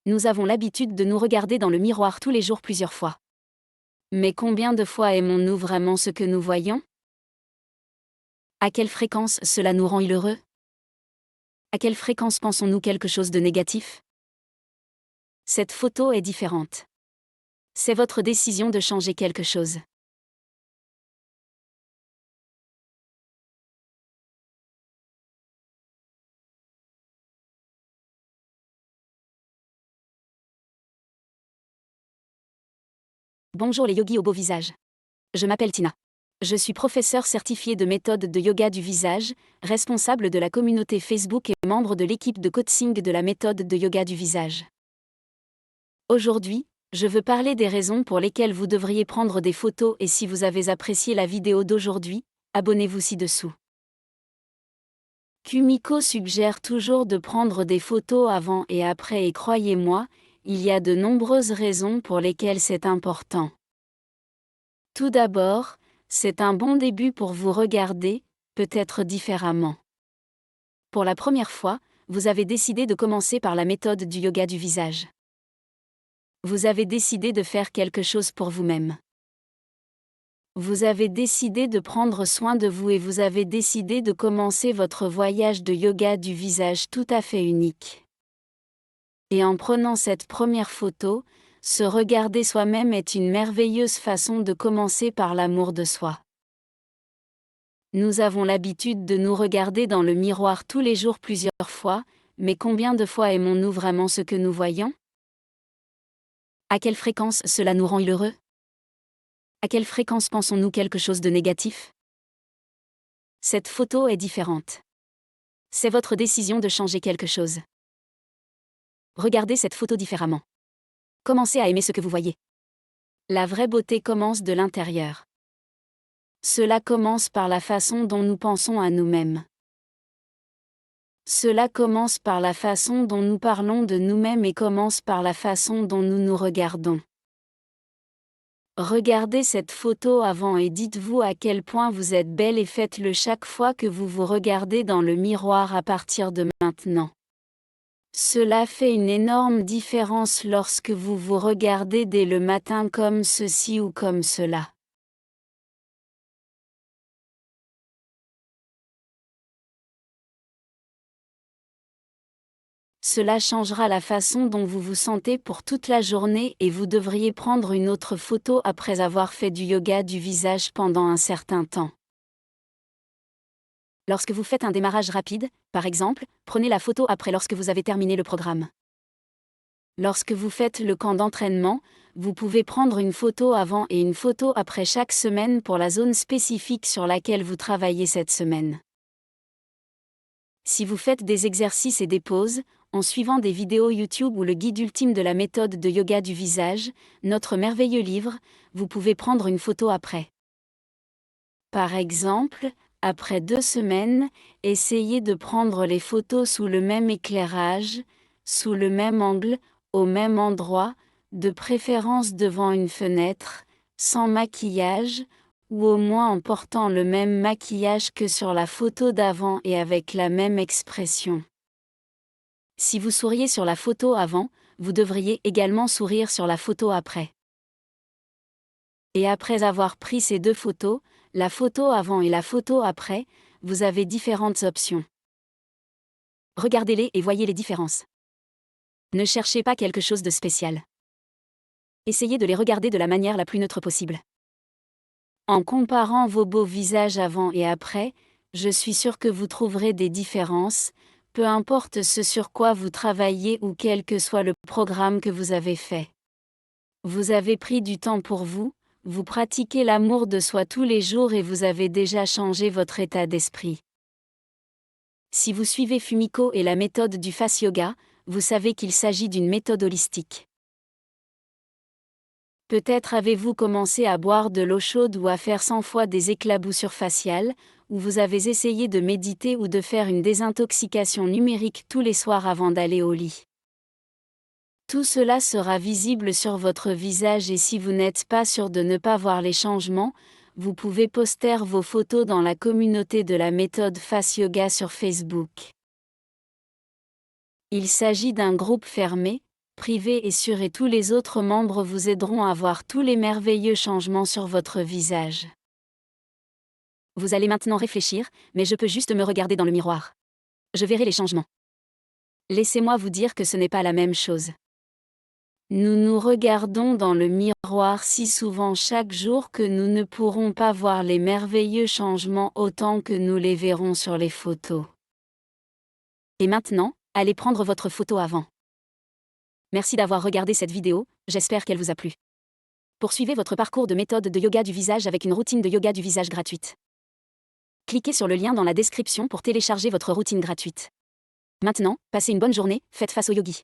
Nous avons l'habitude de nous regarder dans le miroir tous les jours plusieurs fois. Mais combien de fois aimons-nous vraiment ce que nous voyons? À quelle fréquence cela nous rend heureux? À quelle fréquence pensons-nous quelque chose de négatif? Cette photo est différente. C'est votre décision de changer quelque chose. Bonjour les yogis au beau visage. Je m'appelle Tina. Je suis professeure certifiée de méthode de yoga du visage, responsable de la communauté Facebook et membre de l'équipe de coaching de la méthode de yoga du visage. Aujourd'hui, je veux parler des raisons pour lesquelles vous devriez prendre des photos et si vous avez apprécié la vidéo d'aujourd'hui, abonnez-vous ci-dessous. Kumiko suggère toujours de prendre des photos avant et après et croyez-moi, il y a de nombreuses raisons pour lesquelles c'est important. Tout d'abord, c'est un bon début pour vous regarder, peut-être différemment. Pour la première fois, vous avez décidé de commencer par la méthode du yoga du visage. Vous avez décidé de faire quelque chose pour vous-même. Vous avez décidé de prendre soin de vous et vous avez décidé de commencer votre voyage de yoga du visage tout à fait unique. Et en prenant cette première photo, se regarder soi-même est une merveilleuse façon de commencer par l'amour de soi. Nous avons l'habitude de nous regarder dans le miroir tous les jours plusieurs fois, mais combien de fois aimons-nous vraiment ce que nous voyons? À quelle fréquence cela nous rend heureux? À quelle fréquence pensons-nous quelque chose de négatif? Cette photo est différente. C'est votre décision de changer quelque chose. Regardez cette photo différemment. Commencez à aimer ce que vous voyez. La vraie beauté commence de l'intérieur. Cela commence par la façon dont nous pensons à nous-mêmes. Cela commence par la façon dont nous parlons de nous-mêmes et commence par la façon dont nous nous regardons. Regardez cette photo avant et dites-vous à quel point vous êtes belle et faites-le chaque fois que vous vous regardez dans le miroir à partir de maintenant. Cela fait une énorme différence lorsque vous vous regardez dès le matin comme ceci ou comme cela. Cela changera la façon dont vous vous sentez pour toute la journée et vous devriez prendre une autre photo après avoir fait du yoga du visage pendant un certain temps. Lorsque vous faites un démarrage rapide, par exemple, prenez la photo après lorsque vous avez terminé le programme. Lorsque vous faites le camp d'entraînement, vous pouvez prendre une photo avant et une photo après chaque semaine pour la zone spécifique sur laquelle vous travaillez cette semaine. Si vous faites des exercices et des pauses, en suivant des vidéos YouTube ou le guide ultime de la méthode de yoga du visage, notre merveilleux livre, vous pouvez prendre une photo après. Par exemple, après 2 semaines, essayez de prendre les photos sous le même éclairage, sous le même angle, au même endroit, de préférence devant une fenêtre, sans maquillage, ou au moins en portant le même maquillage que sur la photo d'avant et avec la même expression. Si vous souriez sur la photo avant, vous devriez également sourire sur la photo après. Et après avoir pris ces 2 photos, la photo avant et la photo après, vous avez différentes options. Regardez-les et voyez les différences. Ne cherchez pas quelque chose de spécial. Essayez de les regarder de la manière la plus neutre possible. En comparant vos beaux visages avant et après, je suis sûre que vous trouverez des différences, peu importe ce sur quoi vous travaillez ou quel que soit le programme que vous avez fait. Vous avez pris du temps pour vous, vous pratiquez l'amour de soi tous les jours et vous avez déjà changé votre état d'esprit. Si vous suivez Fumiko et la méthode du Face Yoga, vous savez qu'il s'agit d'une méthode holistique. Peut-être avez-vous commencé à boire de l'eau chaude ou à faire 100 fois des éclaboussures faciales, ou vous avez essayé de méditer ou de faire une désintoxication numérique tous les soirs avant d'aller au lit. Tout cela sera visible sur votre visage et si vous n'êtes pas sûr de ne pas voir les changements, vous pouvez poster vos photos dans la communauté de la méthode Face Yoga sur Facebook. Il s'agit d'un groupe fermé, privé et sûr et tous les autres membres vous aideront à voir tous les merveilleux changements sur votre visage. Vous allez maintenant réfléchir, mais je peux juste me regarder dans le miroir. Je verrai les changements. Laissez-moi vous dire que ce n'est pas la même chose. Nous nous regardons dans le miroir si souvent chaque jour que nous ne pourrons pas voir les merveilleux changements autant que nous les verrons sur les photos. Et maintenant, allez prendre votre photo avant. Merci d'avoir regardé cette vidéo, j'espère qu'elle vous a plu. Poursuivez votre parcours de méthode de yoga du visage avec une routine de yoga du visage gratuite. Cliquez sur le lien dans la description pour télécharger votre routine gratuite. Maintenant, passez une bonne journée, faites face au yogi.